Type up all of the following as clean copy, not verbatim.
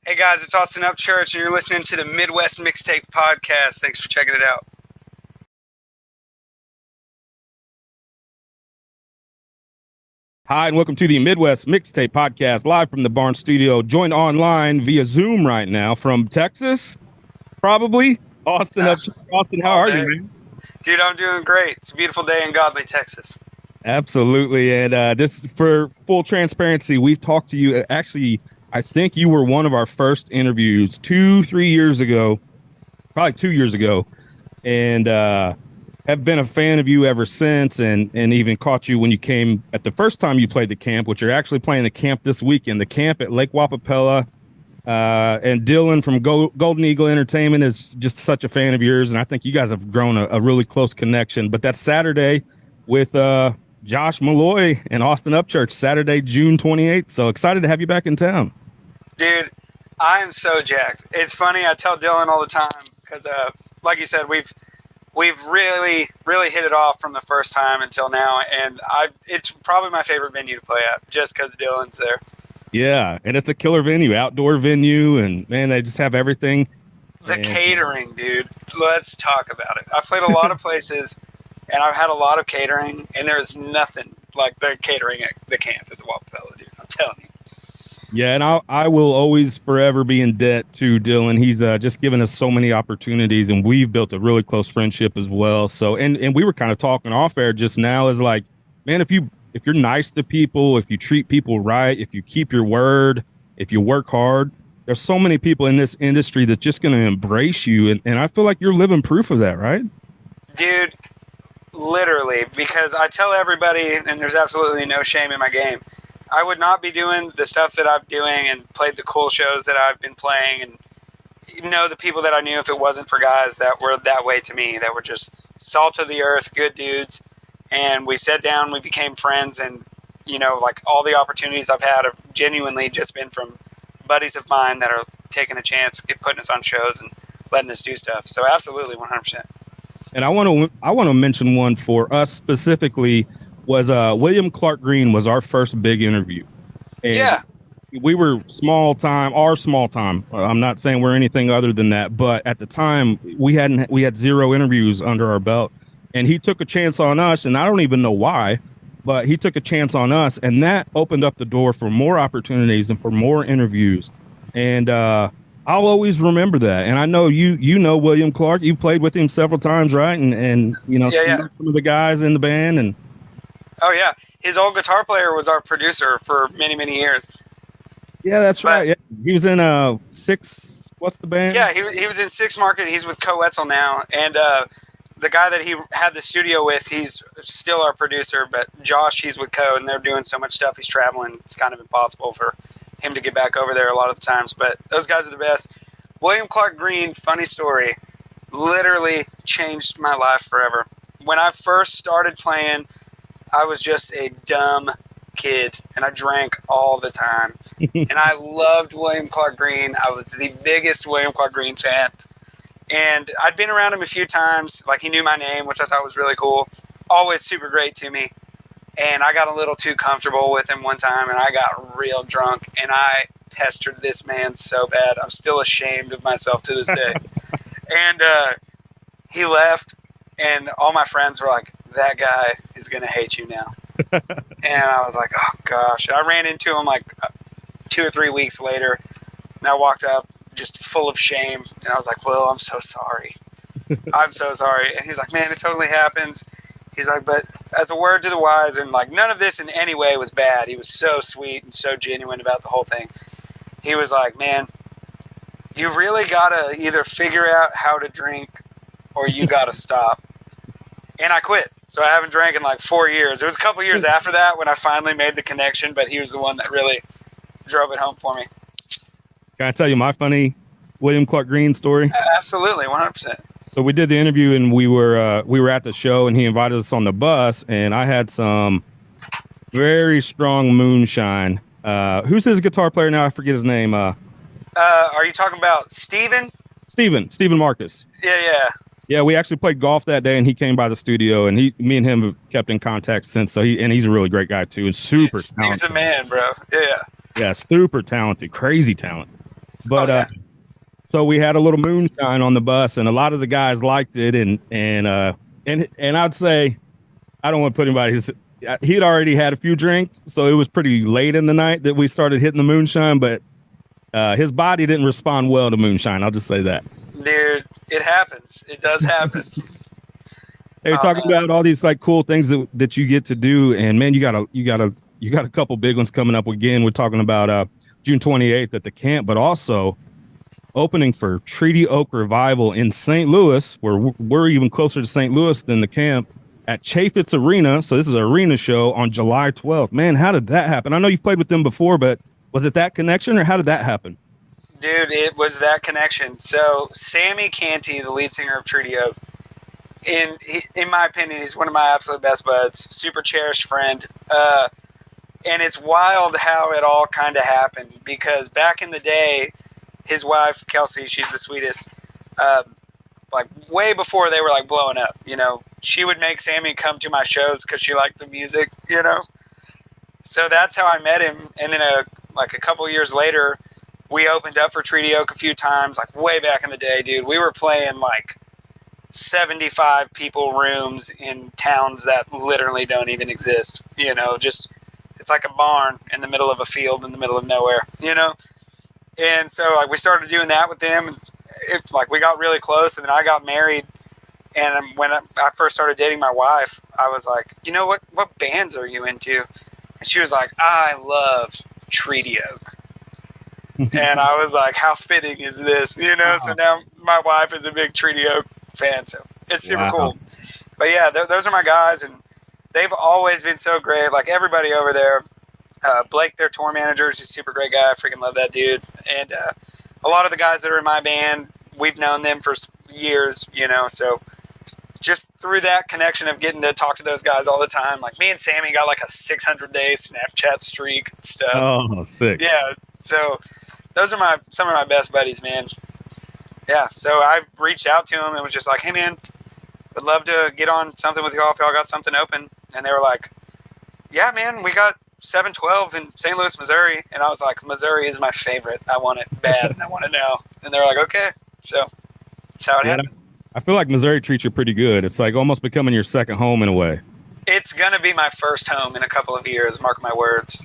Hey guys, it's Austin Upchurch, and you're listening to the Midwest Mixtape Podcast. Thanks for checking it out. Hi, and welcome to the Midwest Mixtape Podcast, live from the Barn Studio, joined online via Zoom right now from Texas, probably. Austin, Austin, how are you, man? Dude, I'm doing great. It's a beautiful day in Godly, Texas. Absolutely, and this, for full transparency, we've talked to you. Actually, I think you were one of our first interviews 2-3 years ago, probably 2 years ago, and have been a fan of you ever since, and even caught you when you came at the first time you played the camp, which you're actually playing the camp this weekend, the camp at Lake Wappapello. And Dylan from Golden Eagle Entertainment is just such a fan of yours, and I think you guys have grown a really close connection. But that's Saturday with Josh Meloy and Austin Upchurch, Saturday, June 28th. So excited to have you back in town. Dude, I am so jacked. It's funny, I tell Dylan all the time, because like you said, we've really hit it off from the first time until now, and it's probably my favorite venue to play at, just because Dylan's there. Yeah, and it's a killer venue, outdoor venue, and man, they just have everything. The catering, dude. Let's talk about it. I've played a lot of places, and I've had a lot of catering, and there's nothing like the catering at the camp at the Wappapello, dude. I'm telling you. Yeah, and I will always forever be in debt to Dylan. He's just given us so many opportunities, and we've built a really close friendship as well. So, and we were kind of talking off air just now, is like, man, if you're nice to people, if you treat people right, if you keep your word, if you work hard, there's so many people in this industry that's just going to embrace you. And I feel like you're living proof of that, right? Dude, literally, because I tell everybody, and there's absolutely no shame in my game, I would not be doing the stuff that I'm doing and played the cool shows that I've been playing and, the people that I knew if it wasn't for guys that were that way to me, that were just salt of the earth, good dudes. And we sat down, we became friends, and, like all the opportunities I've had have genuinely just been from buddies of mine that are taking a chance, putting us on shows and letting us do stuff. So absolutely, 100%. And I want to mention one for us specifically was William Clark Green was our first big interview. And yeah. We were small time. I'm not saying we're anything other than that, but at the time we had 0 interviews under our belt. And he took a chance on us, and I don't even know why, but he took a chance on us, and that opened up the door for more opportunities and for more interviews. And I'll always remember that. And I know you know William Clark. You played with him several times, right? And some of the guys in the band. And oh yeah, his old guitar player was our producer for many, many years. Yeah, that's right. Yeah. He was in Six. What's the band? Yeah, he was in Six Market. He's with Co-Wetzel now, and the guy that he had the studio with, he's still our producer, but Josh, he's with Co, and they're doing so much stuff. He's traveling. It's kind of impossible for him to get back over there a lot of the times, but those guys are the best. William Clark Green, funny story, literally changed my life forever. When I first started playing, I was just a dumb kid, and I drank all the time. And I loved William Clark Green. I was the biggest William Clark Green fan. And I'd been around him a few times. Like, he knew my name, which I thought was really cool. Always super great to me. And I got a little too comfortable with him one time, and I got real drunk, and I pestered this man so bad. I'm still ashamed of myself to this day. And he left, and all my friends were like, that guy is going to hate you now. And I was like, oh, gosh. And I ran into him like 2 or 3 weeks later, and I walked up, just full of shame, and I was like, well, I'm so sorry. I'm so sorry. And he's like, man, it totally happens. He's like, but as a word to the wise, and like, none of this in any way was bad. He was so sweet and so genuine about the whole thing. He was like, man, you really gotta either figure out how to drink or you gotta stop. And I quit. So I haven't drank in like 4 years. It was a couple years after that when I finally made the connection, but he was the one that really drove it home for me. Can I tell you my funny William Clark Green story? Absolutely, 100%. So we did the interview, and we were at the show, and he invited us on the bus, and I had some very strong moonshine. Who's his guitar player now? I forget his name. Are you talking about Steven? Steven Marcus. Yeah, we actually played golf that day, and he came by the studio, and me and him have kept in contact since. So he's a really great guy too, and super talented. He's a man, bro. Yeah, super talented, crazy talent. But so we had a little moonshine on the bus, and a lot of the guys liked it, and I'd say, I don't want to put anybody's. He'd already had a few drinks, so it was pretty late in the night that we started hitting the moonshine, but his body didn't respond well to moonshine. I'll just say that. Dude, it happens. It does happen. Hey, talking about all these like cool things that you get to do, and man, you got a couple big ones coming up again. We're talking about June 28th at the camp, but also opening for Treaty Oak Revival in St. Louis, where we're even closer to St. Louis than the camp, at Chaifetz Arena. So this is an arena show on July 12th. Man, how did that happen? I know you've played with them before, but was it that connection, or how did that happen? Dude, it was that connection. So Sammy Canty, the lead singer of Treaty Oak, in my opinion, he's one of my absolute best buds, super cherished friend. And it's wild how it all kind of happened, because back in the day, his wife, Kelsey, she's the sweetest, like way before they were like blowing up, you know, she would make Sammy come to my shows because she liked the music, you know? So that's how I met him. And then a couple of years later, we opened up for Treaty Oak a few times, like way back in the day, dude. We were playing like 75 people rooms in towns that literally don't even exist, you know, just, it's like a barn in the middle of a field in the middle of nowhere, you know? And so like we started doing that with them, and like we got really close, and then I got married. And when I first started dating my wife, I was like, you know, what bands are you into? And she was like, I love Treaty Oak. And I was like, how fitting is this? You know, wow. So now my wife is a big Treaty Oak fan, so it's super cool. But yeah, those are my guys, and they've always been so great. Like everybody over there, Blake, their tour manager, is a super great guy. I freaking love that dude. And a lot of the guys that are in my band, we've known them for years, you know, so just through that connection of getting to talk to those guys all the time, like me and Sammy got like a 600-day Snapchat streak and stuff. Oh, sick. Yeah, so those are some of my best buddies, man. Yeah, so I reached out to them and was just like, hey, man, would love to get on something with y'all if y'all got something open. And they were like, yeah, man, we got 712 in St. Louis, Missouri. And I was like, Missouri is my favorite. I want it bad, and I want it now. And they were like, okay. So that's how it happened. I feel like Missouri treats you pretty good. It's like almost becoming your second home in a way. It's going to be my first home in a couple of years, mark my words.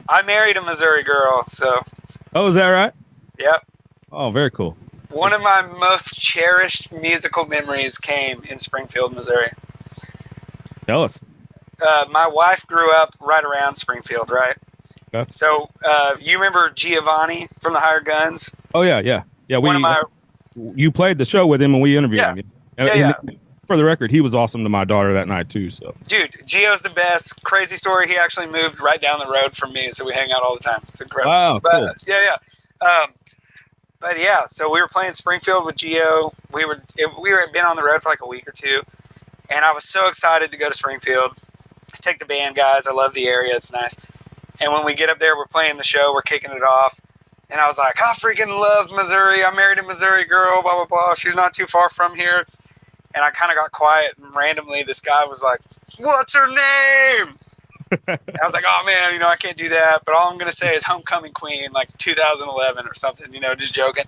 I married a Missouri girl, so. Oh, is that right? Yep. Oh, very cool. One of my most cherished musical memories came in Springfield, Missouri. Tell us. My wife grew up right around Springfield, right? Okay. So you remember Giovanni from the Hired Guns? Oh, yeah. You played the show with him when we interviewed him. Yeah. For the record, he was awesome to my daughter that night, too. So, dude, Gio's the best. Crazy story. He actually moved right down the road from me, so we hang out all the time. It's incredible. Wow, cool. But yeah, so we were playing Springfield with Gio. We had been on the road for like a week or two, and I was so excited to go to Springfield. Take the band, guys. I love the area. It's nice. And when we get up there, we're playing the show. We're kicking it off. And I was like, I freaking love Missouri. I married a Missouri girl, blah, blah, blah. She's not too far from here. And I kind of got quiet, and randomly this guy was like, what's her name? I was like, oh, man, I can't do that. But all I'm going to say is Homecoming Queen, like 2011 or something, just joking.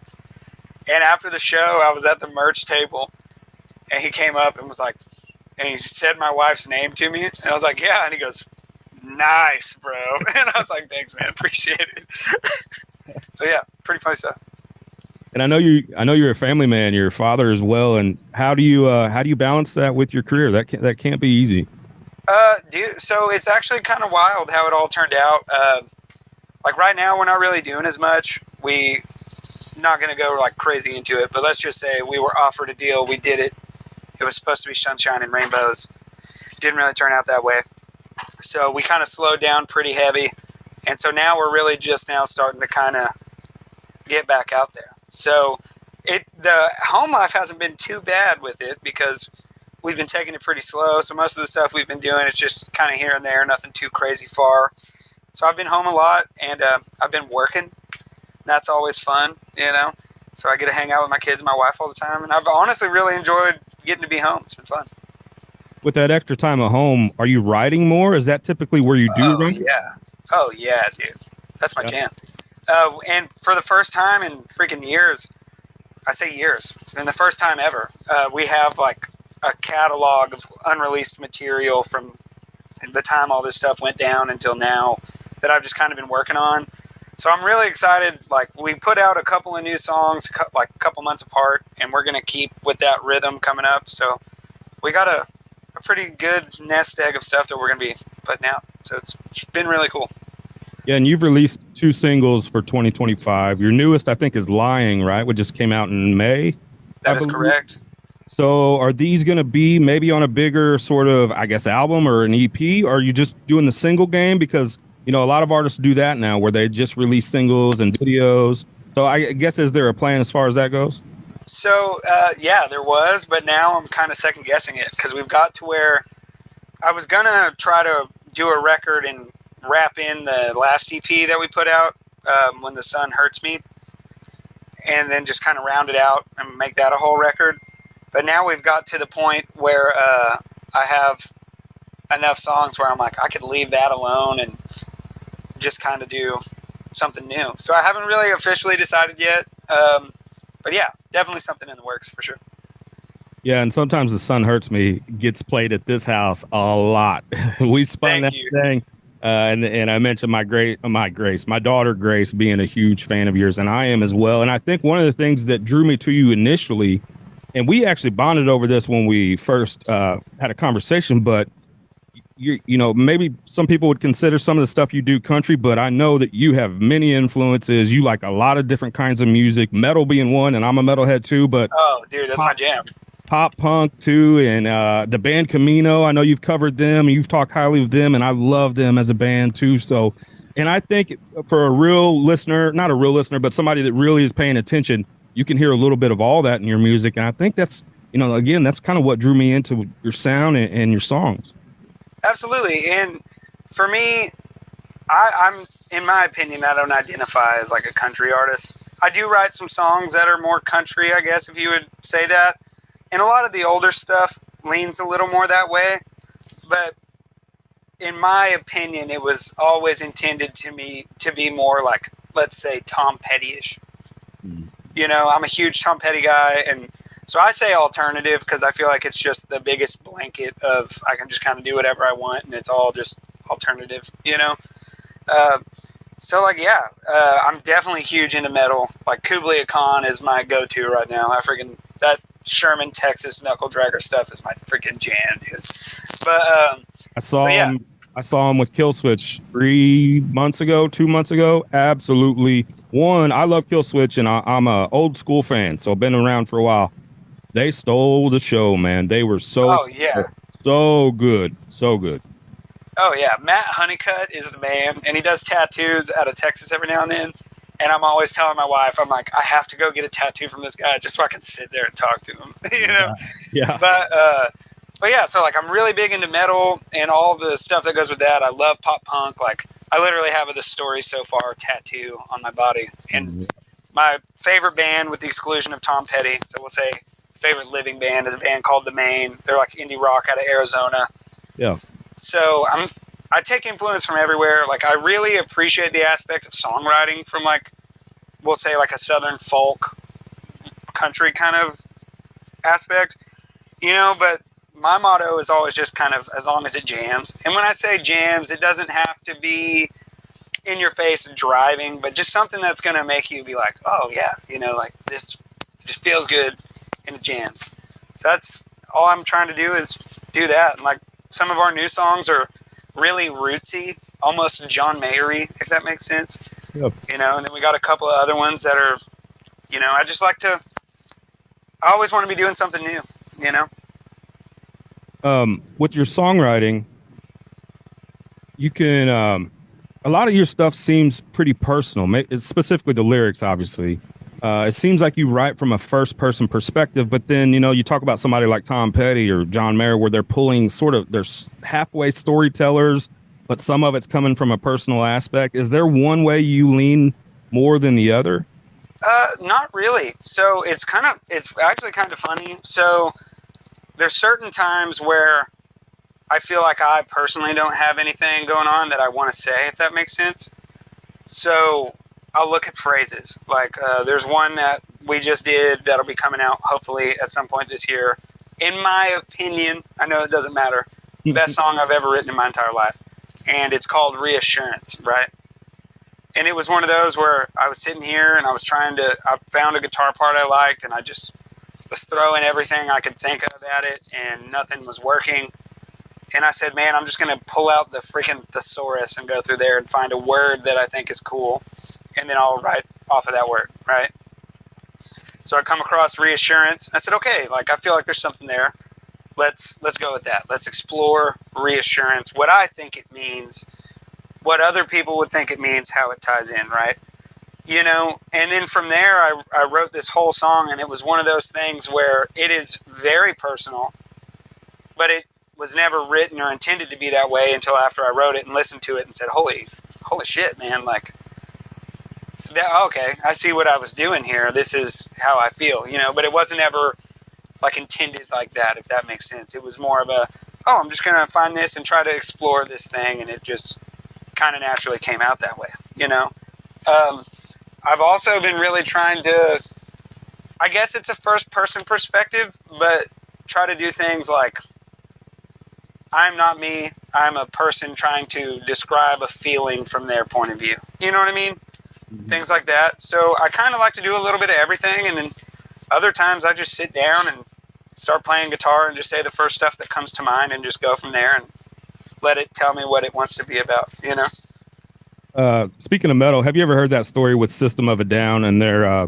And after the show, I was at the merch table, and he came up and was like, and he said my wife's name to me. And I was like, yeah. And he goes, nice, bro. And I was like, thanks, man. Appreciate it. So, yeah, pretty funny stuff. And I know you're a family man, you're a father as well. And how do you balance that with your career? That can't be easy. Dude, so it's actually kind of wild how it all turned out. Like right now, we're not really doing as much. We not going to go like crazy into it, but let's just say we were offered a deal. We did it. It was supposed to be sunshine and rainbows. Didn't really turn out that way. So we kind of slowed down pretty heavy. And so now we're really just now starting to kind of get back out there. So the home life hasn't been too bad with it because we've been taking it pretty slow. So most of the stuff we've been doing, it's just kind of here and there, nothing too crazy far. So I've been home a lot, and I've been working. That's always fun, So I get to hang out with my kids and my wife all the time. And I've honestly really enjoyed getting to be home. It's been fun. With that extra time at home, are you writing more? Is that typically where you do write? Yeah. Oh, yeah, dude. That's my jam. And for the first time in freaking years, I say years, and the first time ever, we have like a catalog of unreleased material from the time all this stuff went down until now that I've just kind of been working on. So I'm really excited. Like, we put out a couple of new songs, like a couple months apart, and we're going to keep with that rhythm coming up. So we got a pretty good nest egg of stuff that we're going to be putting out. So it's been really cool. Yeah, and you've released 2 singles for 2025. Your newest, I think, is Lying, right? Which just came out in May. That is correct. So are these going to be maybe on a bigger sort of, I guess, album or an EP? Or are you just doing the single game? Because, you know, a lot of artists do that now where they just release singles and videos. So I guess, is there a plan as far as that goes? So, yeah, there was, but now I'm kind of second guessing it because we've got to where I was going to try to do a record and wrap in the last EP that we put out, When the Sun Hurts Me, and then just kind of round it out and make that a whole record. But now we've got to the point where I have enough songs where I'm like, I could leave that alone and just kind of do something new. So I haven't really officially decided yet. But yeah, definitely something in the works for sure. Yeah, and sometimes The Sun Hurts Me gets played at this house a lot. We spun that thing. And I mentioned my daughter Grace being a huge fan of yours, and I am as well. And I think one of the things that drew me to you initially, and we actually bonded over this when we first had a conversation, but you know, maybe some people would consider some of the stuff you do country, but I know that you have many influences. You like a lot of different kinds of music, metal being one, and I'm a metalhead too, but oh dude, that's my jam. Pop punk too, and the band Camino. I know you've covered them, and you've talked highly of them, and I love them as a band too. So, and I think for a real listener, not a real listener, but somebody that really is paying attention, you can hear a little bit of all that in your music. And I think that's, you know, again, that's kind of what drew me into your sound and your songs. Absolutely. And for me, I'm, in my opinion, I don't identify as like a country artist. I do write some songs that are more country, I guess, if you would say that. And a lot of the older stuff leans a little more that way. But in my opinion, it was always intended to be more like, let's say, Tom Petty-ish. Mm. You know, I'm a huge Tom Petty guy, and so I say alternative because I feel like it's just the biggest blanket of I can just kind of do whatever I want, and it's all just alternative, you know? So, like, yeah, I'm definitely huge into metal. Like, Kublai Khan is my go-to right now. That Sherman, Texas knuckle dragger stuff is my freaking jam, dude. But I saw him with Killswitch 2 months ago. Absolutely. One, I love Killswitch, and I'm a old school fan, so I've been around for a while. They stole the show, man. They were so good. So good. Oh, yeah. Matt Honeycutt is the man, and he does tattoos out of Texas every now and then. And I'm always telling my wife, I'm like, I have to go get a tattoo from this guy just so I can sit there and talk to him, you know? Yeah. But yeah, so like I'm really big into metal and all the stuff that goes with that. I love pop punk. Like I literally have a The Story So Far tattoo on my body. And my favorite band, with the exclusion of Tom Petty, so we'll say favorite living band, is a band called The Maine. They're like indie rock out of Arizona. Yeah. So I take influence from everywhere. Like I really appreciate the aspect of songwriting from like, we'll say like a Southern folk country kind of aspect, you know, but my motto is always just kind of as long as it jams. And when I say jams, it doesn't have to be in your face and driving, but just something that's going to make you be like, oh yeah, you know, like this just feels good and it jams. So that's all I'm trying to do is do that. And like some of our new songs are really rootsy, almost John Mayer-y, if that makes sense. Yep. You know, and then we got a couple of other ones that are, you know, I always want to be doing something new, you know? With your songwriting, you can, a lot of your stuff seems pretty personal, specifically the lyrics, obviously. It seems like you write from a first person perspective, but then, you know, you talk about somebody like Tom Petty or John Mayer where they're pulling they're halfway storytellers, but some of it's coming from a personal aspect. Is there one way you lean more than the other? Not really. So it's actually kind of funny. So there's certain times where I feel like I personally don't have anything going on that I want to say, if that makes sense. So I'll look at phrases. Like there's one that we just did that'll be coming out hopefully at some point this year. In my opinion, I know it doesn't matter, best song I've ever written in my entire life. And it's called Reassurance, right? And it was one of those where I was sitting here and I found a guitar part I liked, and I just was throwing everything I could think of at it, and nothing was working. And I said, man, I'm just going to pull out the freaking thesaurus and go through there and find a word that I think is cool, and then I'll write off of that word, right? So I come across reassurance. I said, okay, like I feel like there's something there. Let's go with that. Let's explore reassurance, what I think it means, what other people would think it means, how it ties in, right? You know, and then from there, I wrote this whole song, and it was one of those things where it is very personal, but it was never written or intended to be that way until after I wrote it and listened to it and said, holy shit, man, like, okay, I see what I was doing here. This is how I feel, you know, but it wasn't ever like intended like that, if that makes sense. It was more of I'm just going to find this and try to explore this thing, and it just kind of naturally came out that way, you know? I've also been really trying to, I guess it's a first person perspective, but try to do things like, I'm not me, I'm a person trying to describe a feeling from their point of view. You know what I mean? Mm-hmm. Things like that. So I kind of like to do a little bit of everything, and then other times I just sit down and start playing guitar and just say the first stuff that comes to mind and just go from there and let it tell me what it wants to be about, you know? Speaking of metal, have you ever heard that story with System of a Down and their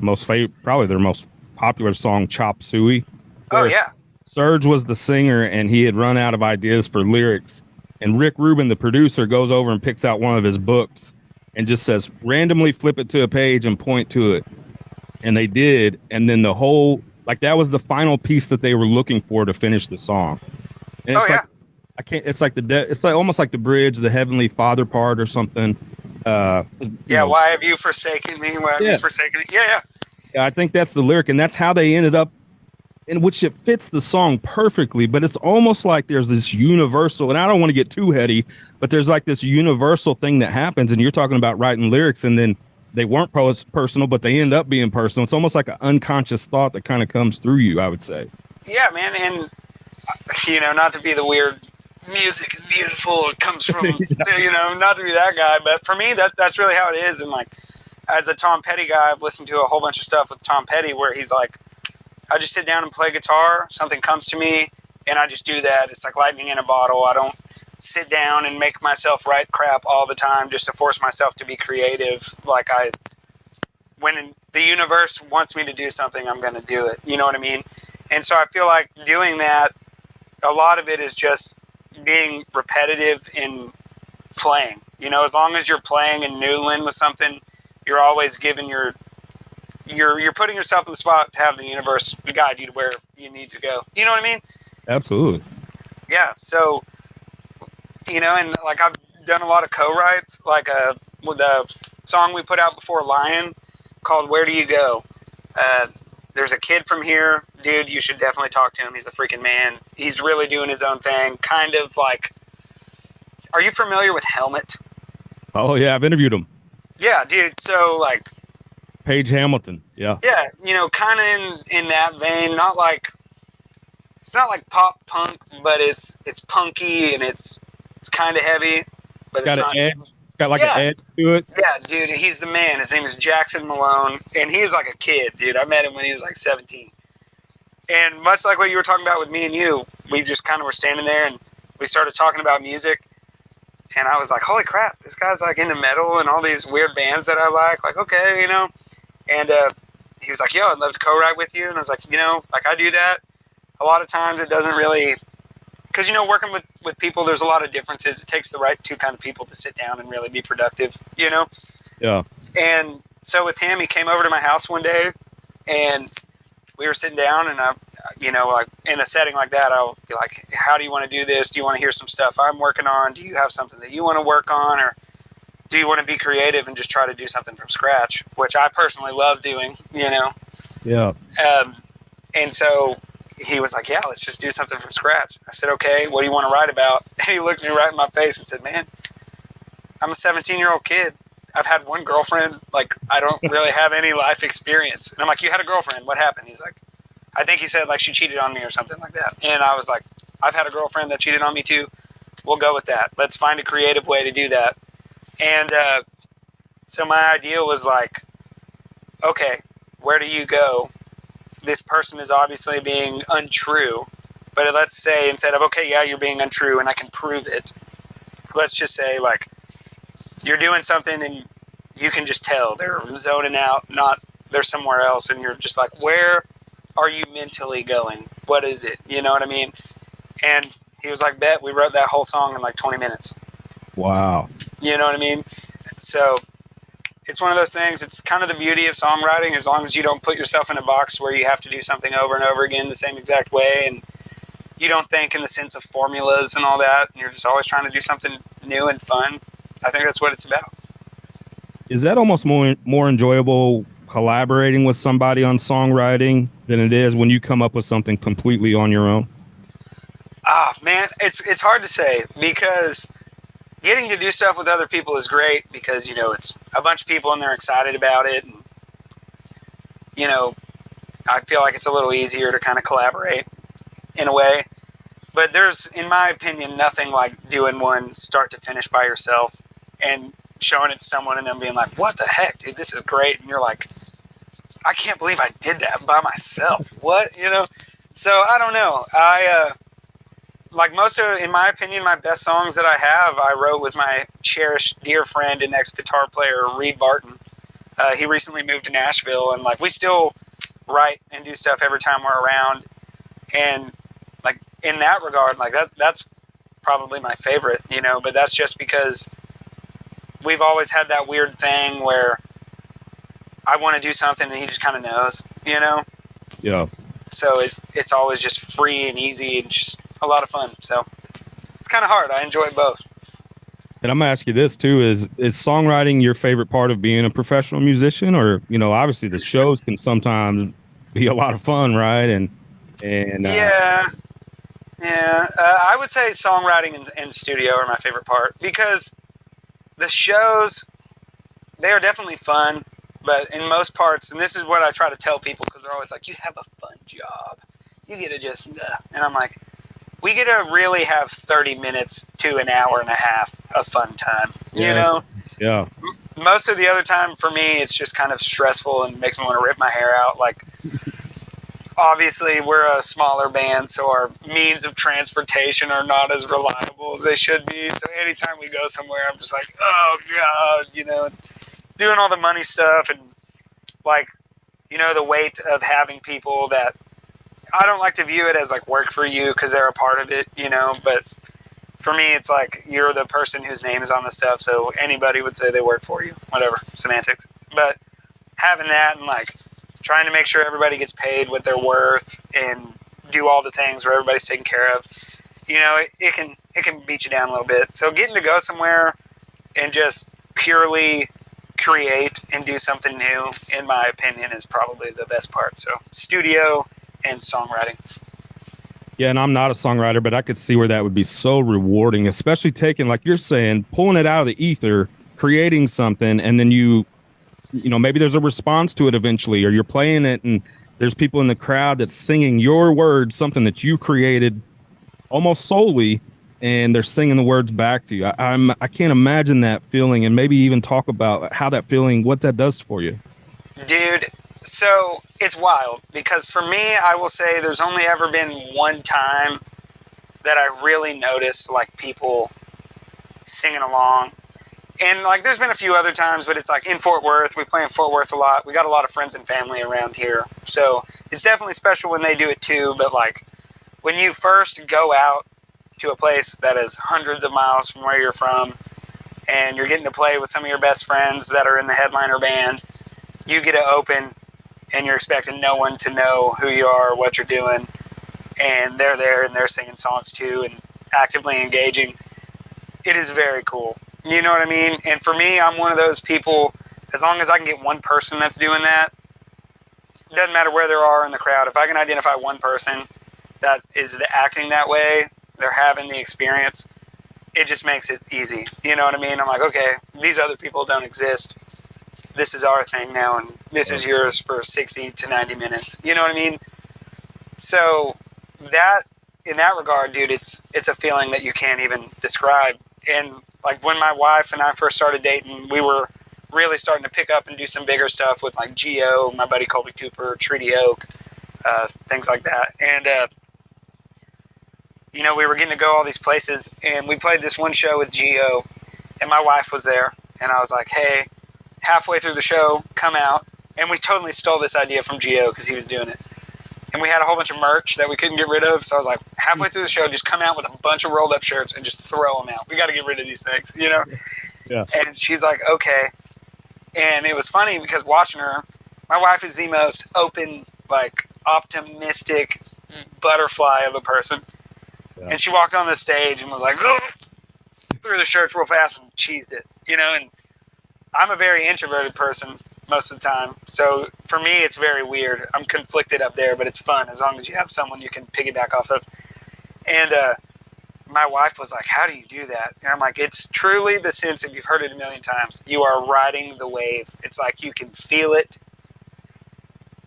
probably their most popular song, Chop Suey? Oh, yeah. Serge was the singer, and he had run out of ideas for lyrics. And Rick Rubin, the producer, goes over and picks out one of his books and just says, randomly flip it to a page and point to it. And they did. And then the whole, like, that was the final piece that they were looking for to finish the song. And it's it's like it's like almost like the bridge, the Heavenly Father part or something. Why have you forsaken me? Why have you forsaken me? Yeah, I think that's the lyric, and that's how they ended up, in which it fits the song perfectly. But it's almost like there's this universal, and I don't want to get too heady, but there's like this universal thing that happens, and you're talking about writing lyrics, and then they weren't personal, but they end up being personal. It's almost like an unconscious thought that kind of comes through you, I would say. Yeah, man, and you know, not to be the weird music is beautiful, it comes from you know, not to be that guy, but for me that's really how it is. And like, as a Tom Petty guy, I've listened to a whole bunch of stuff with Tom Petty where he's like, I just sit down and play guitar, something comes to me, and I just do that. It's like lightning in a bottle. I don't sit down and make myself write crap all the time just to force myself to be creative. Like, when the universe wants me to do something, I'm going to do it. You know what I mean? And so I feel like doing that, a lot of it is just being repetitive in playing. You know, as long as you're playing and noodling with something, you're always giving you're putting yourself in the spot to have the universe guide you to where you need to go. You know what I mean? Absolutely. Yeah. So, you know, and like I've done a lot of co-writes, like with the song we put out before Lion called Where Do You Go? There's a kid from here, dude, you should definitely talk to him. He's the freaking man. He's really doing his own thing. Kind of like, are you familiar with Helmet? Oh, yeah, I've interviewed him. Yeah, dude. So, like, Page Hamilton. Yeah. Yeah, you know, kind of in that vein. Not like, it's not like pop punk, but it's punky and it's kind of heavy, but it's not. Got like an edge to it. Yeah, dude, he's the man. His name is Jackson Malone, and he's like a kid, dude. I met him when he was like 17. And much like what you were talking about with me and you, we just kind of were standing there, and we started talking about music, and I was like, holy crap, this guy's like into metal and all these weird bands that I like. Like, okay, you know. And he was like, yo, I'd love to co-write with you. And I was like, you know, like I do that. A lot of times it doesn't really... Because, you know, working with people, there's a lot of differences. It takes the right two kind of people to sit down and really be productive, you know? Yeah. And so with him, he came over to my house one day, and we were sitting down, and, you know, like in a setting like that, I'll be like, how do you want to do this? Do you want to hear some stuff I'm working on? Do you have something that you want to work on? Or do you want to be creative and just try to do something from scratch, which I personally love doing, you know? Yeah. And so... he was like, yeah, let's just do something from scratch. I said, okay, what do you want to write about? And he looked me right in my face and said, man, I'm a 17-year-old kid. I've had one girlfriend. Like, I don't really have any life experience. And I'm like, you had a girlfriend. What happened? He's like, I think he said, like, she cheated on me or something like that. And I was like, I've had a girlfriend that cheated on me too. We'll go with that. Let's find a creative way to do that. And so my idea was like, okay, where do you go? This person is obviously being untrue. But let's say instead of, okay, yeah, you're being untrue and I can prove it. Let's just say, like, you're doing something and you can just tell they're zoning out, they're somewhere else. And you're just like, where are you mentally going? What is it? You know what I mean? And he was like, bet. We wrote that whole song in like 20 minutes. Wow. You know what I mean? So it's one of those things. It's kind of the beauty of songwriting, as long as you don't put yourself in a box where you have to do something over and over again the same exact way. And you don't think in the sense of formulas and all that. And you're just always trying to do something new and fun. I think that's what it's about. Is that almost more enjoyable collaborating with somebody on songwriting than it is when you come up with something completely on your own? Man, it's hard to say, because getting to do stuff with other people is great because, you know, it's a bunch of people and they're excited about it. And, you know, I feel like it's a little easier to kind of collaborate in a way. But there's, in my opinion, nothing like doing one start to finish by yourself and showing it to someone and them being like, what the heck, dude, this is great. And you're like, I can't believe I did that by myself. What, you know? So I don't know. Like in my opinion, my best songs that I have, I wrote with my cherished dear friend and ex-guitar player, Reed Barton. He recently moved to Nashville, and like we still write and do stuff every time we're around. And like in that regard, like that's probably my favorite, you know, but that's just because we've always had that weird thing where I want to do something and he just kind of knows, you know? Yeah. So it's always just free and easy and just a lot of fun. So it's kind of hard. I enjoy both. And I'm gonna ask you this too: is songwriting your favorite part of being a professional musician? Or, you know, obviously the shows can sometimes be a lot of fun, right? And yeah. I would say songwriting and studio are my favorite part, because the shows, they are definitely fun, but in most parts, and this is what I try to tell people, because they're always like, you have a fun job. You get to just, and I'm like, we get to really have 30 minutes to an hour and a half of fun time, you know? Yeah. Most of the other time for me, it's just kind of stressful and makes me want to rip my hair out. Like, obviously we're a smaller band, so our means of transportation are not as reliable as they should be. So anytime we go somewhere, I'm just like, oh God, you know, doing all the money stuff and like, you know, the weight of having people that I don't like to view it as like work for you because they're a part of it, you know, but for me, it's like you're the person whose name is on the stuff. So anybody would say they work for you, whatever, semantics. But having that and like trying to make sure everybody gets paid what they're worth and do all the things where everybody's taken care of, you know, it can beat you down a little bit. So getting to go somewhere and just purely create and do something new, in my opinion, is probably the best part. So studio and songwriting. Yeah, and I'm not a songwriter, but I could see where that would be so rewarding, especially taking, like you're saying, pulling it out of the ether, creating something, and then you know, maybe there's a response to it eventually, or you're playing it and there's people in the crowd that's singing your words, something that you created almost solely, and they're singing the words back to you. I can't imagine that feeling, and maybe even talk about how that feeling, what that does for you. Dude, so it's wild, because for me, I will say there's only ever been one time that I really noticed like people singing along. And like there's been a few other times, but it's like in Fort Worth. We play in Fort Worth a lot. We got a lot of friends and family around here. So it's definitely special when they do it too. But like when you first go out to a place that is hundreds of miles from where you're from, and you're getting to play with some of your best friends that are in the headliner band, you get to open and you're expecting no one to know who you are or what you're doing. And they're there and they're singing songs too and actively engaging. It is very cool. You know what I mean? And for me, I'm one of those people, as long as I can get one person that's doing that, it doesn't matter where they are in the crowd. If I can identify one person that is acting that way, they're having the experience, it just makes it easy. You know what I mean? I'm like, okay, these other people don't exist. This is our thing now, and this is yours for 60 to 90 minutes. You know what I mean? So that, in that regard, dude, it's a feeling that you can't even describe. And like when my wife and I first started dating, we were really starting to pick up and do some bigger stuff with like Geo, my buddy Colby Cooper, Treaty Oak, things like that. And, you know, we were getting to go all these places, and we played this one show with Geo, and my wife was there, and I was like, hey, halfway through the show, come out. And we totally stole this idea from Geo because he was doing it. And we had a whole bunch of merch that we couldn't get rid of, so I was like, halfway through the show, just come out with a bunch of rolled up shirts and just throw them out. We got to get rid of these things, you know? Yeah. And she's like, okay. And it was funny because watching her, my wife is the most open, like, optimistic butterfly of a person. Yeah. And she walked on the stage and was like, oh, threw the shirts real fast and cheesed it, you know? And I'm a very introverted person most of the time. So for me, it's very weird. I'm conflicted up there, but it's fun as long as you have someone you can piggyback off of. And my wife was like, how do you do that? And I'm like, it's truly the sense, if you've heard it a million times, you are riding the wave. It's like you can feel it.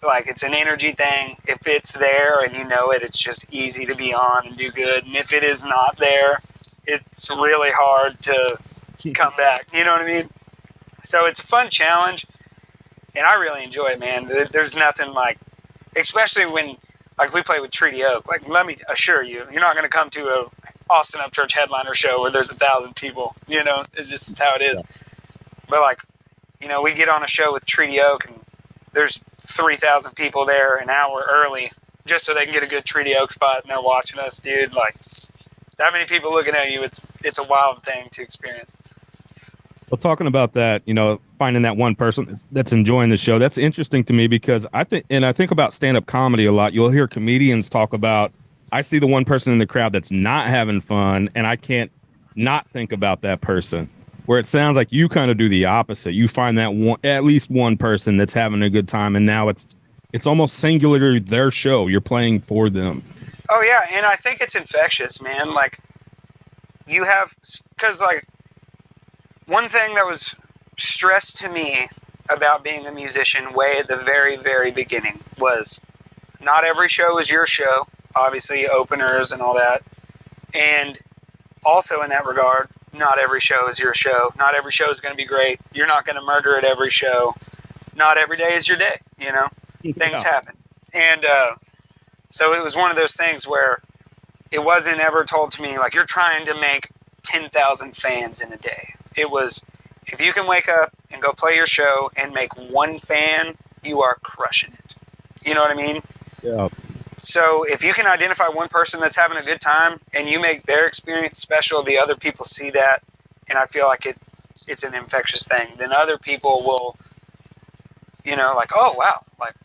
Like it's an energy thing. If it's there and you know it, it's just easy to be on and do good. And if it is not there, it's really hard to come back. You know what I mean? So it's a fun challenge, and I really enjoy it, man. There's nothing like, especially when, like, we play with Treaty Oak. Like, let me assure you, you're not going to come to a Austin Upchurch headliner show where there's 1,000 people. You know, it's just how it is. Yeah. But, like, you know, we get on a show with Treaty Oak, and there's 3,000 people there an hour early just so they can get a good Treaty Oak spot, and they're watching us, dude. Like, that many people looking at you, it's a wild thing to experience. Well, talking about that, you know, finding that one person that's enjoying the show, that's interesting to me because I think about stand-up comedy a lot. You'll hear comedians talk about, I see the one person in the crowd that's not having fun, and I can't not think about that person. Where it sounds like you kind of do the opposite. You find that one, at least one person that's having a good time, and now it's almost singular their show. You're playing for them. Oh, yeah, and I think it's infectious, man. Like, you have, because, like, one thing that was stressed to me about being a musician way at the very, very beginning was not every show is your show, obviously openers and all that. And also in that regard, not every show is your show. Not every show is going to be great. You're not going to murder at every show. Not every day is your day, you know? Yeah. Things happen. And so it was one of those things where it wasn't ever told to me, like, you're trying to make 10,000 fans in a day. It was, if you can wake up and go play your show and make one fan, you are crushing it. You know what I mean? Yeah. So if you can identify one person that's having a good time and you make their experience special, the other people see that, and I feel like it's an infectious thing. Then other people will, you know, like, oh, wow, like,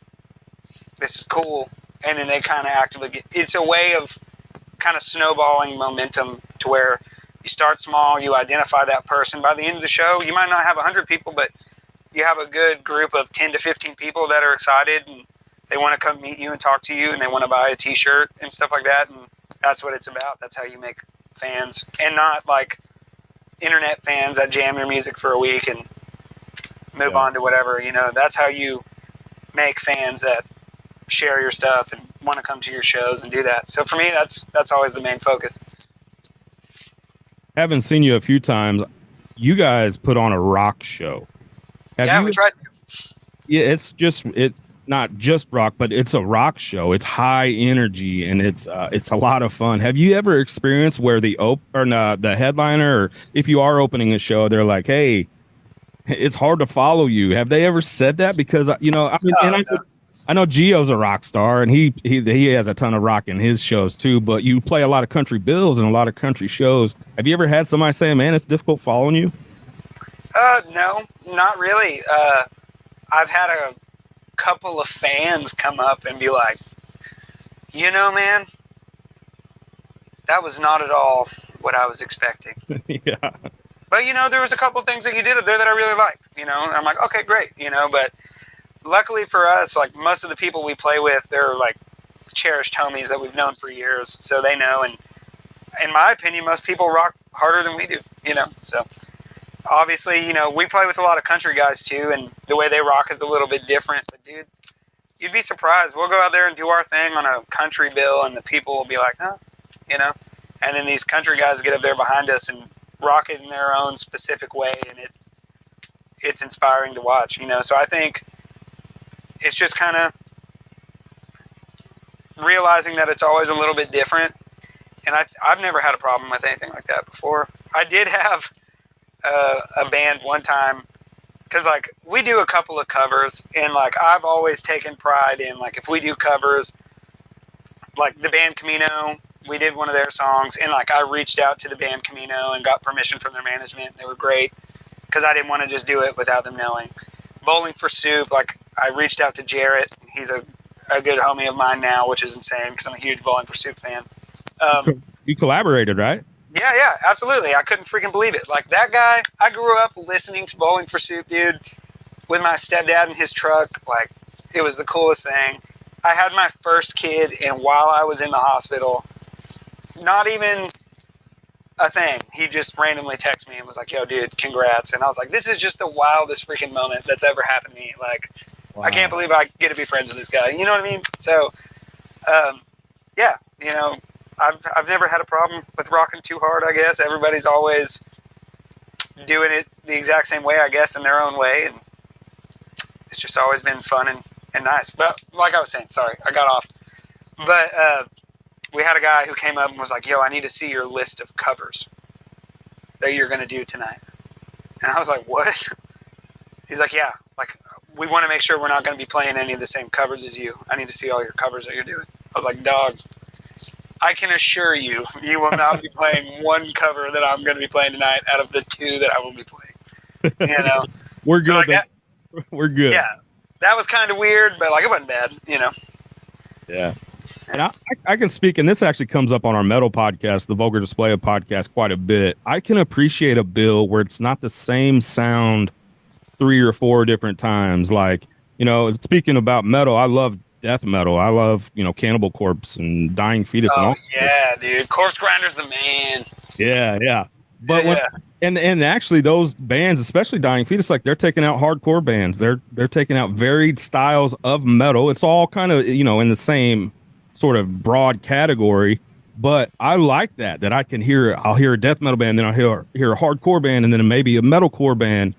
this is cool. And then they kind of actively get, it's a way of kind of snowballing momentum to where you start small, you identify that person. By the end of the show, you might not have 100 people, but you have a good group of 10 to 15 people that are excited, and they want to come meet you and talk to you, and they want to buy a t-shirt and stuff like that. And that's what it's about. That's how you make fans, and not like internet fans that jam your music for a week and move on to whatever, you know. That's how you make fans that share your stuff and want to come to your shows and do that. So for me, that's always the main focus. Haven't seen you a few times. You guys put on a rock show. We tried to. Yeah, it's not just rock, but it's a rock show. It's high energy, and it's a lot of fun. Have you ever experienced where the headliner, or if you are opening a show, they're like, hey, it's hard to follow you? Have they ever said that? Because, you know, I mean, I know Gio's a rock star, and he has a ton of rock in his shows too, but you play a lot of country bills and a lot of country shows. Have you ever had somebody say, man, it's difficult following you? No, not really. I've had a couple of fans come up and be like, you know, man, that was not at all what I was expecting. Yeah. But, you know, there was a couple of things that you did up there that I really liked, you know, and I'm like, okay, great, you know, but luckily for us, like, most of the people we play with, they're like cherished homies that we've known for years, so they know. And in my opinion, most people rock harder than we do, you know. So obviously, you know, we play with a lot of country guys too, and the way they rock is a little bit different. But dude, you'd be surprised. We'll go out there and do our thing on a country bill, and the people will be like, huh, you know. And then these country guys get up there behind us and rock it in their own specific way, and it's inspiring to watch, you know. So I think it's just kind of realizing that it's always a little bit different. And I've never had a problem with anything like that before. I did have a band one time, because, like, we do a couple of covers, and, like, I've always taken pride in, like, if we do covers, like the band Camino, we did one of their songs, and, like, I reached out to the band Camino and got permission from their management, and they were great, because I didn't want to just do it without them knowing. Bowling for Soup, like, I reached out to Jarrett. He's a good homie of mine now, which is insane, because I'm a huge Bowling for Soup fan. You collaborated, right? Yeah, absolutely. I couldn't freaking believe it. Like, that guy, I grew up listening to Bowling for Soup, dude, with my stepdad in his truck. Like, it was the coolest thing. I had my first kid, and while I was in the hospital, not even a thing, he just randomly texted me and was like, yo, dude, congrats. And I was like, this is just the wildest freaking moment that's ever happened to me. Like, wow. I can't believe I get to be friends with this guy. You know what I mean? So, yeah, you know, I've never had a problem with rocking too hard, I guess. Everybody's always doing it the exact same way, I guess, in their own way. And it's just always been fun and nice. But like I was saying, sorry, I got off. But we had a guy who came up and was like, yo, I need to see your list of covers that you're going to do tonight. And I was like, what? He's like, yeah, like, we want to make sure we're not going to be playing any of the same covers as you. I need to see all your covers that you're doing. I was like, dog, I can assure you, you will not be playing one cover that I'm going to be playing tonight out of the two that I will be playing. You know, we're good. Like that, we're good. Yeah, that was kind of weird, but, like, it wasn't bad. You know. Yeah, and I can speak, and this actually comes up on our metal podcast, the Vulgar Display of podcast, quite a bit. I can appreciate a bill where it's not the same sound 3 or 4 different times. Like, you know, speaking about metal, I love death metal. I love, you know, Cannibal Corpse and Dying Fetus. Oh, and all yeah, dude. Corpse Grinder's the man. Yeah. But and actually those bands, especially Dying Fetus, like, they're taking out hardcore bands. They're taking out varied styles of metal. It's all kind of, you know, in the same sort of broad category. But I like that I can I'll hear a death metal band, then I'll hear a hardcore band, and then maybe a metalcore band,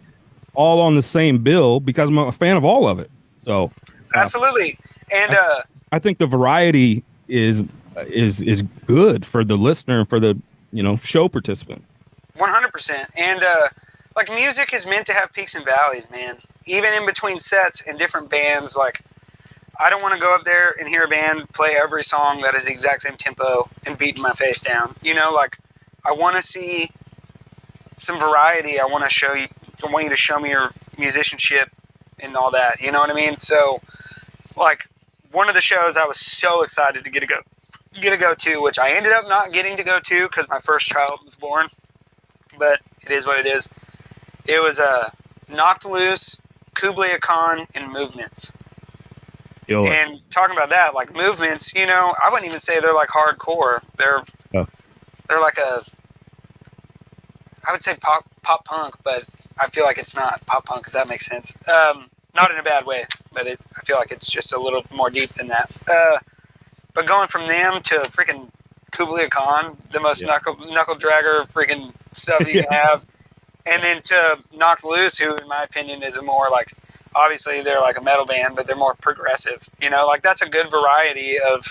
all on the same bill, because I'm a fan of all of it. So absolutely. And I think the variety is good for the listener and for the, you know, show participant. 100%. And like, music is meant to have peaks and valleys, man. Even in between sets and different bands, like, I don't want to go up there and hear a band play every song that is the exact same tempo and beating my face down. You know, like, I want to see some variety. I want you to show me your musicianship and all that. You know what I mean? So, like, one of the shows I was so excited to get to go to, which I ended up not getting to go to because my first child was born, but it is what it is. It was Knocked Loose, Kublai Khan, and Movements. And talking about that, like, Movements, you know, I wouldn't even say they're like hardcore. They're like I would say pop punk, but I feel like it's not pop punk, if that makes sense. Not in a bad way, but I feel like it's just a little more deep than that. But going from them to freaking Kublai Khan, the most knuckle dragger freaking stuff you can have, and then to Knocked Loose, who in my opinion is a more, like, obviously they're like a metal band, but they're more progressive. You know, like, that's a good variety of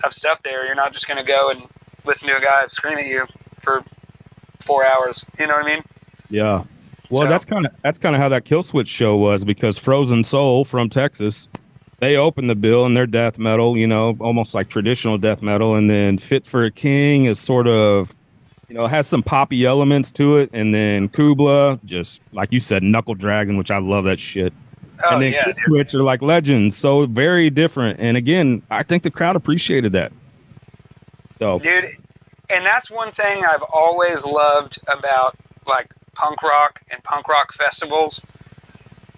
stuff there. You're not just going to go and listen to a guy scream at you for 4 hours. You know what I mean? Yeah. Well, so, that's kind of how that Killswitch show was, because Frozen Soul from Texas, they opened the bill and they're death metal, you know, almost like traditional death metal. And then Fit for a King is sort of, you know, has some poppy elements to it. And then Kubla, just like you said, Knuckle Dragon, which I love that shit. Oh, and then yeah, Killswitch are like legends. So very different. And again, I think the crowd appreciated that. So, dude, and that's one thing I've always loved about, like, punk rock and punk rock festivals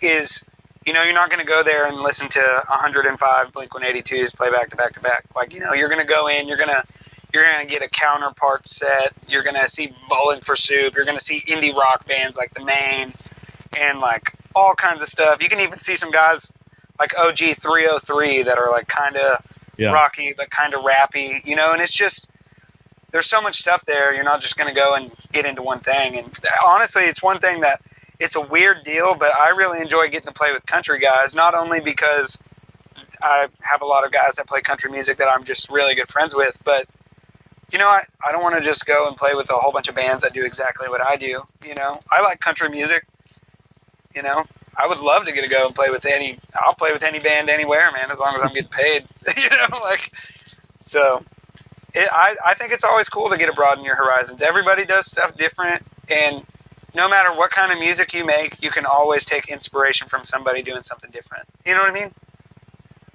is, you know, you're not going to go there and listen to 105 Blink-182s play back to back to back. Like, you know, you're going to go in, you're going to You're going to get a Counterpart set. You're going to see Bowling for Soup. You're going to see indie rock bands like The Maine and like all kinds of stuff. You can even see some guys like OG 303 that are like kind of rocky, but kind of rappy, you know, and it's just, there's so much stuff there. You're not just going to go and get into one thing. And honestly, it's one thing that it's a weird deal, but I really enjoy getting to play with country guys, not only because I have a lot of guys that play country music that I'm just really good friends with, but you know, I don't want to just go and play with a whole bunch of bands that do exactly what I do. You know, I like country music, you know, I would love to get to go and play with I'll play with any band anywhere, man, as long as I'm getting paid, you know, like, so I think it's always cool to get to broaden your horizons. Everybody does stuff different, and no matter what kind of music you make, you can always take inspiration from somebody doing something different. You know what I mean?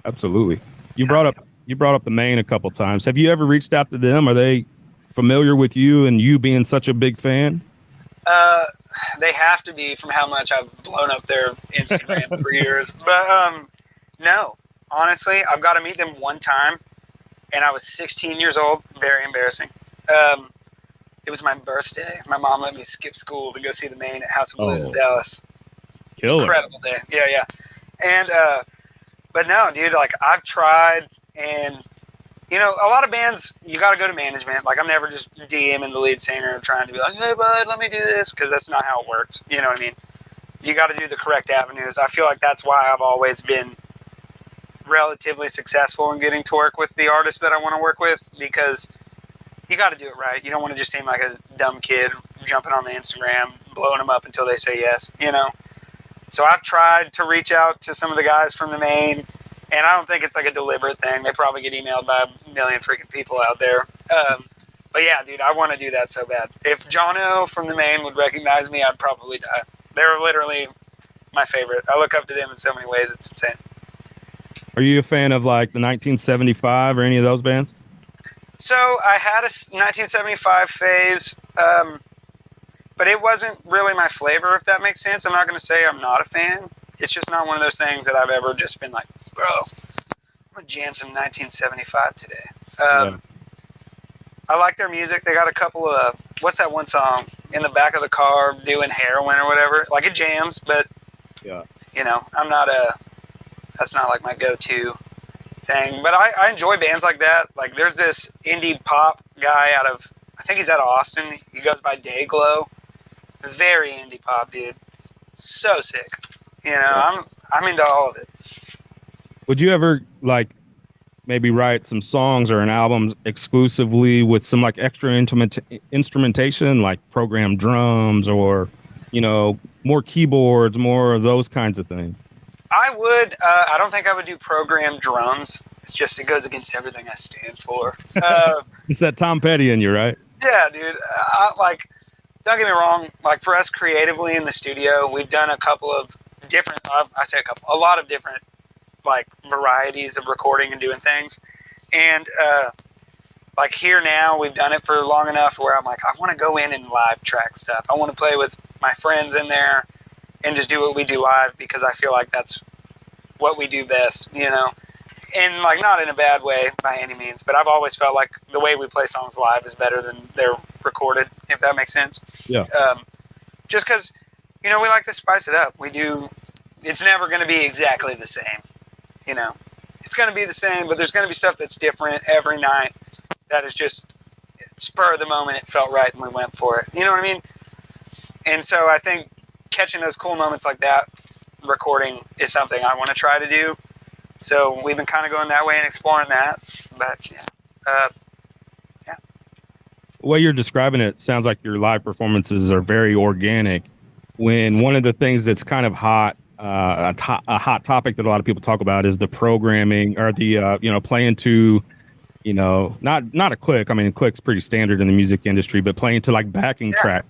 Absolutely. You brought up the Maine a couple times. Have you ever reached out to them? Are they familiar with you and you being such a big fan? They have to be, from how much I've blown up their Instagram for years. But no, honestly, I've got to meet them one time, and I was 16 years old. Very embarrassing. It was my birthday. My mom let me skip school to go see the Maine at House of Blues in Dallas. Killer. Incredible day. Yeah. And, but no, dude, like I've tried, and you know, a lot of bands, you got to go to management. Like I'm never just DMing the lead singer trying to be like, hey bud, let me do this. Cause that's not how it works. You know what I mean? You got to do the correct avenues. I feel like that's why I've always been relatively successful in getting to work with the artists that I want to work with, because you got to do it right. You don't want to just seem like a dumb kid jumping on the Instagram, blowing them up until they say yes, you know? So I've tried to reach out to some of the guys from the Maine, and I don't think it's like a deliberate thing. They probably get emailed by a million freaking people out there. But yeah, dude, I want to do that so bad. If Jono from the Maine would recognize me, I'd probably die. They're literally my favorite. I look up to them in so many ways. It's insane. Are you a fan of like the 1975 or any of those bands? So I had a 1975 phase, but it wasn't really my flavor, if that makes sense. I'm not going to say I'm not a fan. It's just not one of those things that I've ever just been like, bro, I'm going to jam some 1975 today. I like their music. They got a couple of, what's that one song? In the back of the car doing heroin or whatever. Like it jams, but, you know, that's not like my go-to thing. But I enjoy bands like that. Like there's this indie pop guy I think he's out of Austin. He goes by Dayglow. Very indie pop, dude. So sick. You know, I'm into all of it. Would you ever like maybe write some songs or an album exclusively with some like extra instrumentation, like programmed drums or, you know, more keyboards, more of those kinds of things? I would. I don't think I would do programmed drums. It's just, it goes against everything I stand for. It's that Tom Petty in you, right? Yeah, dude. Like, don't get me wrong. Like for us creatively in the studio, we've done a couple of different, a lot of different like varieties of recording and doing things. And like here now, we've done it for long enough where I'm like, I want to go in and live track stuff. I want to play with my friends in there and just do what we do live, because I feel like that's what we do best, you know? And like, not in a bad way by any means, but I've always felt like the way we play songs live is better than they're recorded, if that makes sense. Yeah. Just because, you know, we like to spice it up. It's never going to be exactly the same, you know? It's going to be the same, but there's going to be stuff that's different every night that is just spur of the moment. It felt right and we went for it. You know what I mean? And so I think catching those cool moments like that, recording, is something I want to try to do. So we've been kind of going that way and exploring that. But yeah. The way you're describing it sounds like your live performances are very organic. When one of the things that's kind of hot, a hot topic that a lot of people talk about is the programming or the you know, playing to, you know, not a click. I mean, a click's pretty standard in the music industry, but playing to like backing track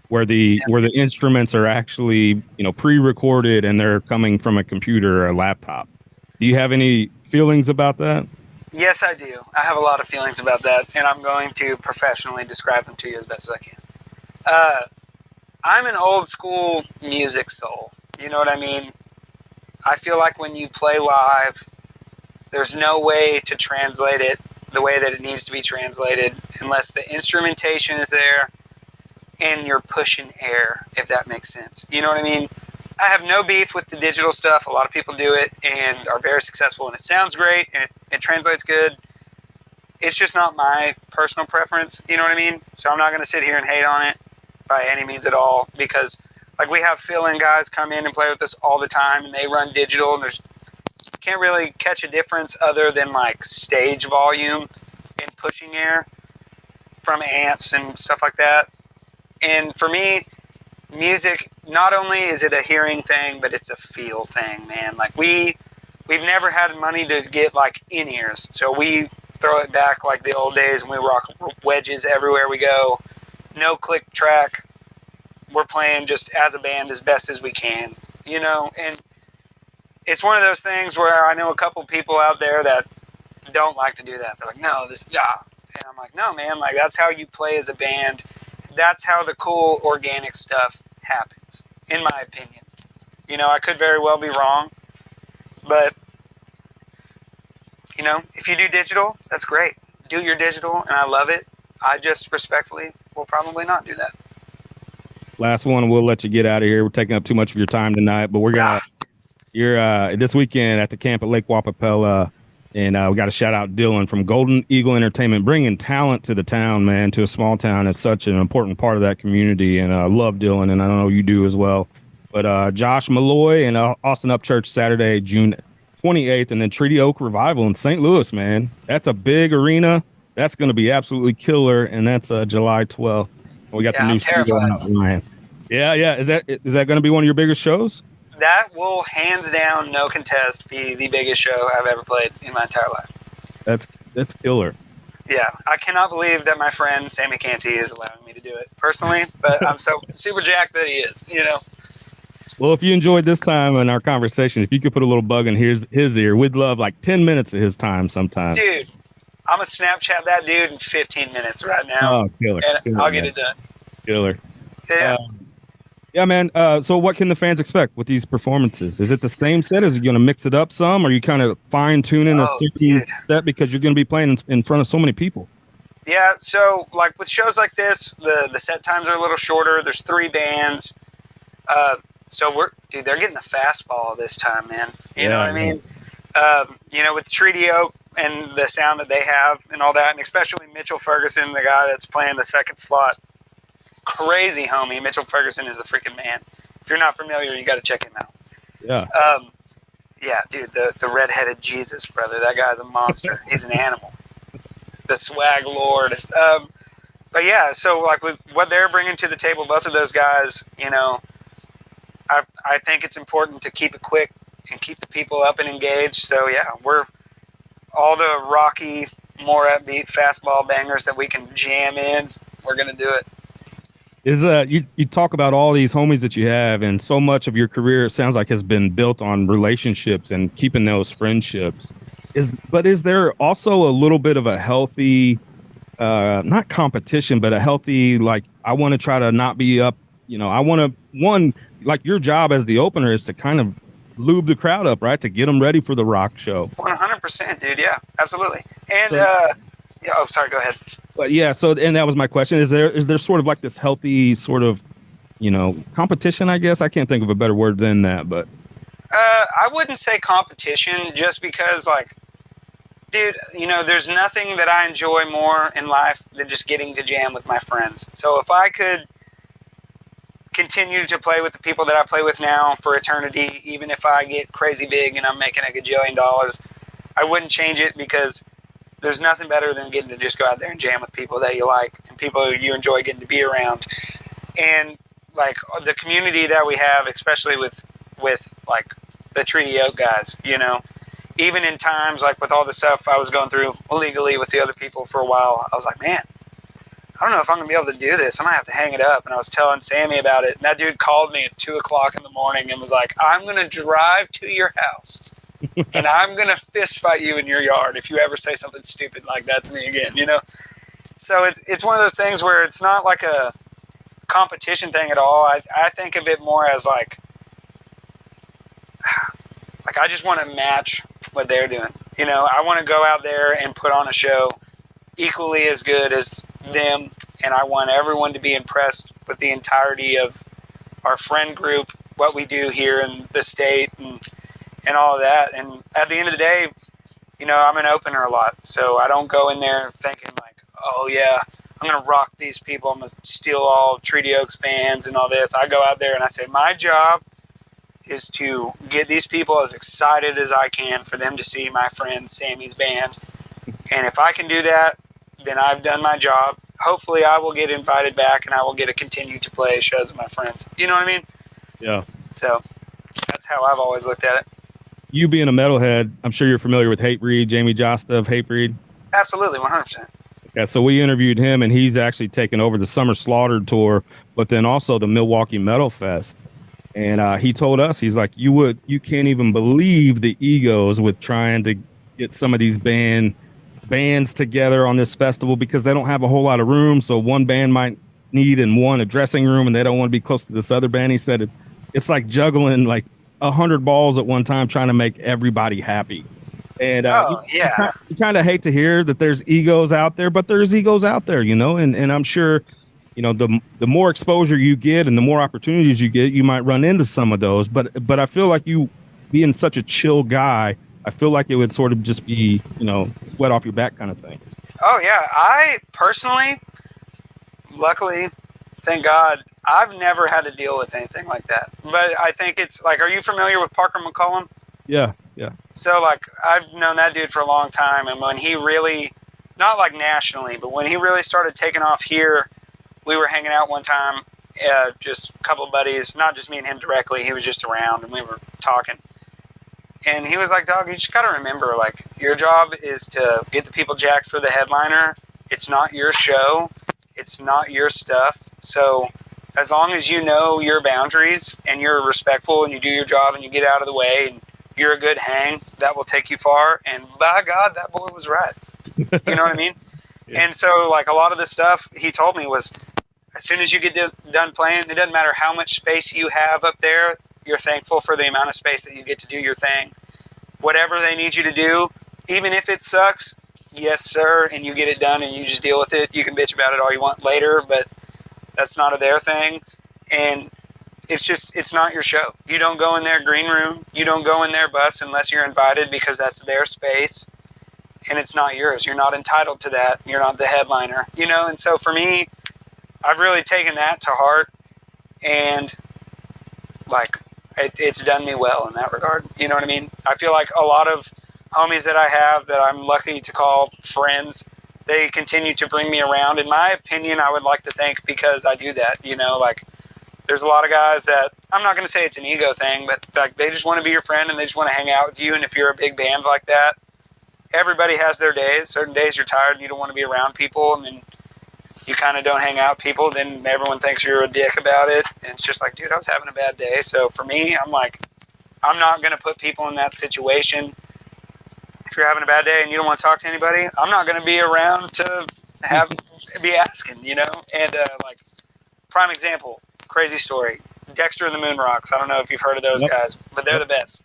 where the instruments are actually, you know, pre-recorded and they're coming from a computer or a laptop. Do you have any feelings about that? Yes, I do. I have a lot of feelings about that, and I'm going to professionally describe them to you as best as I can. I'm an old school music soul. You know what I mean? I feel like when you play live, there's no way to translate it the way that it needs to be translated unless the instrumentation is there and you're pushing air, if that makes sense. You know what I mean? I have no beef with the digital stuff. A lot of people do it and are very successful, and it sounds great and it translates good. It's just not my personal preference. You know what I mean? So I'm not going to sit here and hate on it by any means at all, because like we have fill-in guys come in and play with us all the time, and they run digital, and can't really catch a difference other than like stage volume and pushing air from amps and stuff like that. And for me, music, not only is it a hearing thing, but it's a feel thing, man. Like we've never had money to get like in-ears, so we throw it back like the old days when we rock wedges everywhere we go. No click track. We're playing just as a band as best as we can, you know. And it's one of those things where I know a couple people out there that don't like to do that. They're like, no, and I'm like, no, man, like that's how you play as a band. That's how the cool organic stuff happens, in my opinion. You know, I could very well be wrong, but you know, if you do digital, that's great. Do your digital, and I love it. I just respectfully will probably not do that. Last one, we'll let you get out of here. We're taking up too much of your time tonight, but you're this weekend at the camp at Lake Wappapello, and we got to shout out Dylan from Golden Eagle Entertainment, bringing talent to the town, man, to a small town. It's such an important part of that community, and I love Dylan, and I know you do as well. But Josh Meloy and Austin Upchurch Saturday, June 28th, and then Treaty Oak Revival in St. Louis, man. That's a big arena. That's going to be absolutely killer, and that's July 12th. We got the new studio online. Yeah. Is that going to be one of your biggest shows? That will, hands down, no contest, be the biggest show I've ever played in my entire life. That's killer. Yeah, I cannot believe that my friend Sammy Canty is allowing me to do it personally, but I'm so super jacked that he is, you know. Well, if you enjoyed this time in our conversation, if you could put a little bug in his ear, we'd love like 10 minutes of his time sometime. Dude, I'm going to Snapchat that dude in 15 minutes right now. Oh, killer. And killer, I'll get it done. Killer. Yeah. Yeah, man. So what can the fans expect with these performances? Is it the same set? Is it going to mix it up some? Or are you kind of fine-tuning a certain set because you're going to be playing in front of so many people? Yeah, so like with shows like this, the set times are a little shorter. There's 3 bands. So they're getting the fastball this time, man. You know what I mean? You know, with Treaty Oak and the sound that they have and all that, and especially Mitchell Ferguson, the guy that's playing the second slot. Crazy homie. Mitchell Ferguson is the freaking man. If you're not familiar, you got to check him out. Yeah. Yeah, dude, the redheaded Jesus, brother. That guy's a monster. He's an animal. The swag lord. But yeah, so like with what they're bringing to the table, both of those guys, you know, I think it's important to keep it quick and keep the people up and engaged. So yeah, we're all the rocky, more upbeat fastball bangers that we can jam in. We're going to do it. You talk about all these homies that you have, and so much of your career, it sounds like, has been built on relationships and keeping those friendships. But is there also a little bit of a healthy, not competition, but a healthy, like, I want to try to not be up, you know, I want to, like your job as the opener is to kind of lube the crowd up, right? To get them ready for the rock show. 100%, dude. Yeah, absolutely. And, sorry, go ahead. But yeah, and that was my question. Is there sort of like this healthy sort of, you know, competition, I guess? I can't think of a better word than that, but. I wouldn't say competition, just because, like, dude, you know, there's nothing that I enjoy more in life than just getting to jam with my friends. So if I could continue to play with the people that I play with now for eternity, even if I get crazy big and I'm making a gajillion dollars, I wouldn't change it, because there's nothing better than getting to just go out there and jam with people that you like and people you enjoy getting to be around. And like the community that we have, especially with like the Treaty Oak guys, you know, even in times like with all the stuff I was going through illegally with the other people for a while, I was like, man, I don't know if I'm going to be able to do this. I'm going to have to hang it up. And I was telling Sammy about it. And that dude called me at 2:00 in the morning and was like, I'm going to drive to your house and I'm going to fist fight you in your yard if you ever say something stupid like that to me again, you know? So it's one of those things where it's not like a competition thing at all. I think of it more as like I just want to match what they're doing. You know, I want to go out there and put on a show equally as good as them, and I want everyone to be impressed with the entirety of our friend group, what we do here in the state, and all of that. And at the end of the day, you know, I'm an opener a lot, so I don't go in there thinking like, oh yeah, I'm gonna rock these people, I'm gonna steal all Treaty Oaks fans and all this. I go out there and I say, my job is to get these people as excited as I can for them to see my friend Sammy's band. And if I can do that, then I've done my job. Hopefully I will get invited back and I will get to continue to play shows with my friends. You know what I mean? Yeah. So that's how I've always looked at it. You being a metalhead, I'm sure you're familiar with Hatebreed, Jamie Josta of Hatebreed. Absolutely, 100%. Yeah, so we interviewed him, and he's actually taken over the Summer Slaughter tour, but then also the Milwaukee Metal Fest. And he told us, he's like, you can't even believe the egos with trying to get some of these bands together on this festival, because they don't have a whole lot of room. So one band might need a dressing room, and they don't want to be close to this other band. He said it's like juggling like 100 balls at one time, trying to make everybody happy. And you kind of hate to hear that there's egos out there, but there's egos out there, you know, and I'm sure, you know, the more exposure you get and the more opportunities you get, you might run into some of those. But I feel like you being such a chill guy, I feel like it would sort of just be, you know, sweat off your back kind of thing. Oh, yeah. I personally, luckily, thank God, I've never had to deal with anything like that. But I think it's like, are you familiar with Parker McCollum? Yeah. So, like, I've known that dude for a long time. And when he really, not like nationally, but when he really started taking off here, we were hanging out one time, just a couple of buddies, not just me and him directly. He was just around and we were talking. And he was like, dog, you just got to remember, like, your job is to get the people jacked for the headliner. It's not your show. It's not your stuff. So as long as you know your boundaries and you're respectful and you do your job and you get out of the way and you're a good hang, that will take you far. And by God, that boy was right. You know what I mean? Yeah. And so, like, a lot of the stuff he told me was, as soon as you get done playing, it doesn't matter how much space you have up there, you're thankful for the amount of space that you get to do your thing. Whatever they need you to do, even if it sucks, yes, sir, and you get it done and you just deal with it. You can bitch about it all you want later, but that's not their thing. And it's not your show. You don't go in their green room. You don't go in their bus unless you're invited, because that's their space and it's not yours. You're not entitled to that. You're not the headliner, you know? And so for me, I've really taken that to heart, and like, it's done me well in that regard. You know what I mean? I feel like a lot of homies that I have that I'm lucky to call friends, they continue to bring me around. In my opinion, I would like to think, because I do that, you know, like, there's a lot of guys that, I'm not going to say it's an ego thing, but like, they just want to be your friend and they just want to hang out with you. And if you're a big band like that, everybody has their days. Certain days you're tired and you don't want to be around people, and then you kind of don't hang out with people. Then everyone thinks you're a dick about it. And it's just like, dude, I was having a bad day. So for me, I'm like, I'm not going to put people in that situation. If you're having a bad day and you don't want to talk to anybody, I'm not going to be around to be asking, you know? And like, prime example, crazy story, Dexter and the Moon Rocks. I don't know if you've heard of those guys, but they're the best.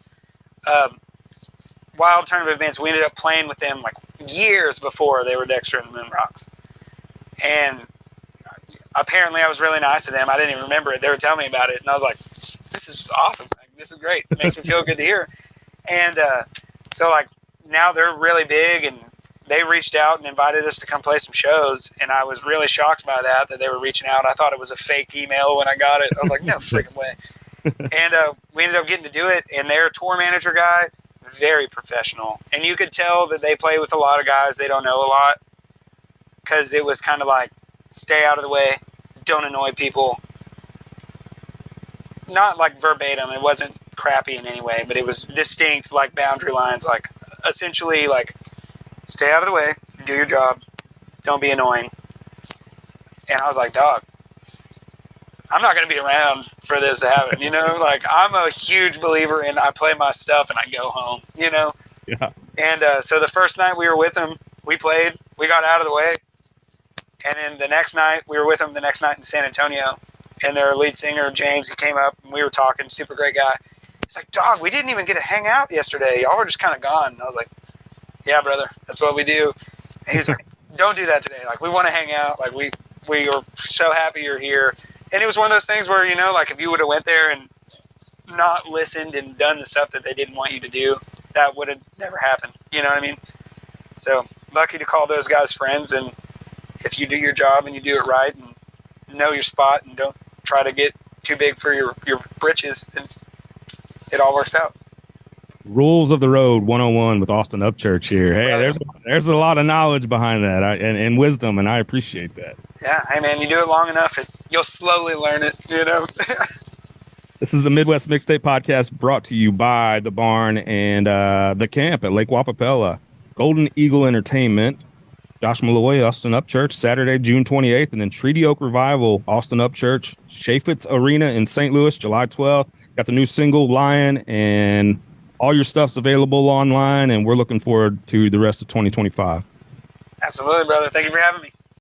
Wild Turn of Events. We ended up playing with them like years before they were Dexter and the Moon Rocks. And apparently I was really nice to them. I didn't even remember it. They were telling me about it. And I was like, this is awesome. Like, this is great. It makes me feel good to hear. And so like, now they're really big, and they reached out and invited us to come play some shows. And I was really shocked by that they were reaching out. I thought it was a fake email when I got it. I was like, no freaking way. And we ended up getting to do it. And their tour manager guy, very professional. And you could tell that they play with a lot of guys they don't know a lot, because it was kind of like, stay out of the way, don't annoy people. Not like verbatim. It wasn't crappy in any way, but it was distinct, like boundary lines, like essentially like, stay out of the way, do your job, don't be annoying. And I was like, dog, I'm not going to be around for this to happen, you know? Like, I'm a huge believer in, I play my stuff and I go home, you know? Yeah. And so the first night we were with them, we played, we got out of the way. And then the next night, we were with them the next night in San Antonio. And their lead singer, James, he came up and we were talking, super great guy. He's like, dog, we didn't even get to hang out yesterday. Y'all were just kind of gone. And I was like, yeah, brother, that's what we do. And he's like, don't do that today. Like, we want to hang out. Like, we are so happy you're here. And it was one of those things where, you know, like, if you would have went there and not listened and done the stuff that they didn't want you to do, that would have never happened. You know what I mean? So lucky to call those guys friends. And if you do your job and you do it right and know your spot and don't try to get too big for your britches, then it all works out. Rules of the Road 101 with Austin Upchurch here. Hey, there's a lot of knowledge behind that and wisdom, and I appreciate that. Yeah, hey man, you do it long enough, you'll slowly learn it, you know. This is the Midwest Mixtape Podcast, brought to you by The Barn and the camp at Lake Wappapello. Golden Eagle Entertainment, Josh Meloy, Austin Upchurch, Saturday, June 28th, and then Treaty Oak Revival, Austin Upchurch, Chaifetz Arena in St. Louis, July 12th. Got the new single, Lion, and all your stuff's available online, and we're looking forward to the rest of 2025. Absolutely, brother. Thank you for having me.